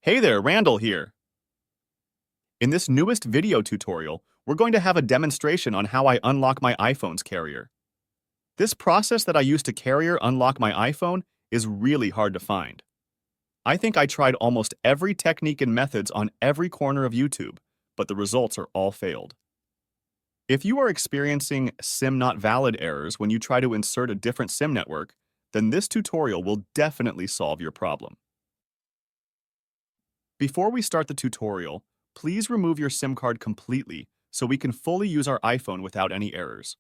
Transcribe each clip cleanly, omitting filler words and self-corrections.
Hey there, Randall here. In this newest video tutorial, we're going to have a demonstration on how I unlock my iPhone's carrier. This process that I use to carrier unlock my iPhone is really hard to find. I think I tried almost every technique and methods on every corner of YouTube, but the results are all failed. If you are experiencing SIM not valid errors when you try to insert a different SIM network, then this tutorial will definitely solve your problem. Before we start the tutorial, please remove your SIM card completely so we can fully use our iPhone without any errors.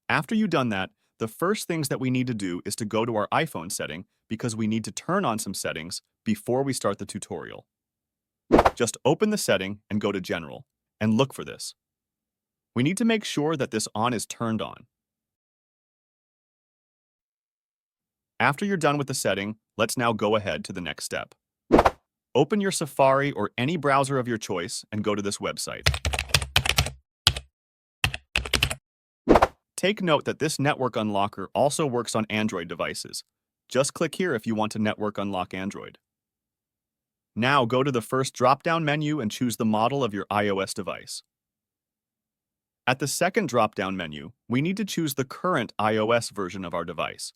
After you've done that, the first things that we need to do is to go to our iPhone setting because we need to turn on some settings before we start the tutorial. Just open the setting and go to General and look for this. We need to make sure that this on is turned on. After you're done with the setting, let's now go ahead to the next step. Open your Safari or any browser of your choice and go to this website. Take note that this network unlocker also works on Android devices. Just click here if you want to network unlock Android. Now go to the first drop-down menu and choose the model of your iOS device. At the second drop-down menu, we need to choose the current iOS version of our device.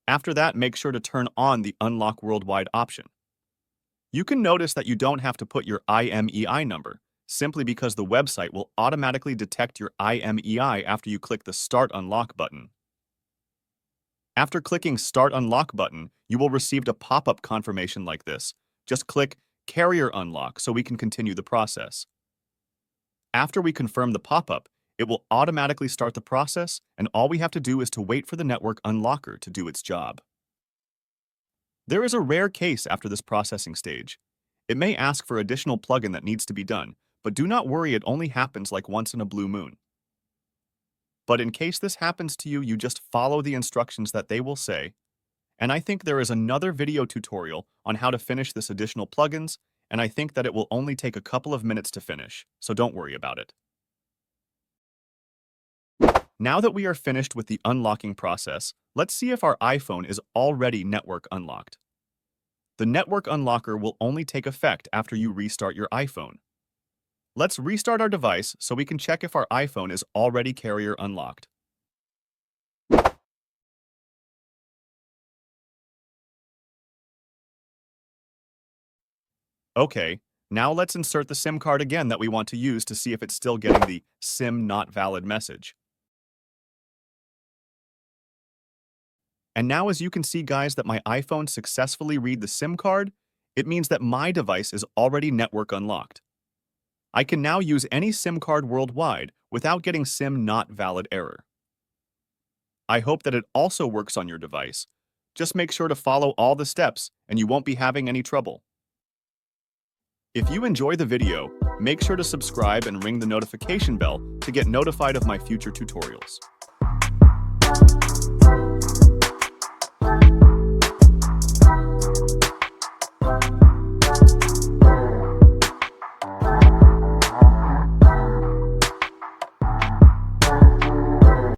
After that, make sure to turn on the Unlock Worldwide option. You can notice that you don't have to put your IMEI number, simply because the website will automatically detect your IMEI after you click the Start Unlock button. After clicking Start Unlock button, you will receive a pop-up confirmation like this. Just click Carrier Unlock so we can continue the process. After we confirm the pop-up, it will automatically start the process, and all we have to do is to wait for the network unlocker to do its job. There is a rare case after this processing stage. It may ask for additional plugin that needs to be done, but do not worry, it only happens like once in a blue moon. But in case this happens to you, you just follow the instructions that they will say. And I think there is another video tutorial on how to finish this additional plugins, and I think that it will only take a couple of minutes to finish, so don't worry about it. Now that we are finished with the unlocking process, let's see if our iPhone is already network unlocked. The network unlocker will only take effect after you restart your iPhone. Let's restart our device so we can check if our iPhone is already carrier unlocked. Okay, now let's insert the SIM card again that we want to use to see if it's still getting the SIM not valid message. And now, as you can see, guys, that my iPhone successfully read the SIM card, it means that my device is already network unlocked. I can now use any SIM card worldwide without getting SIM not valid error. I hope that it also works on your device. Just make sure to follow all the steps and you won't be having any trouble. If you enjoy the video, make sure to subscribe and ring the notification bell to get notified of my future tutorials.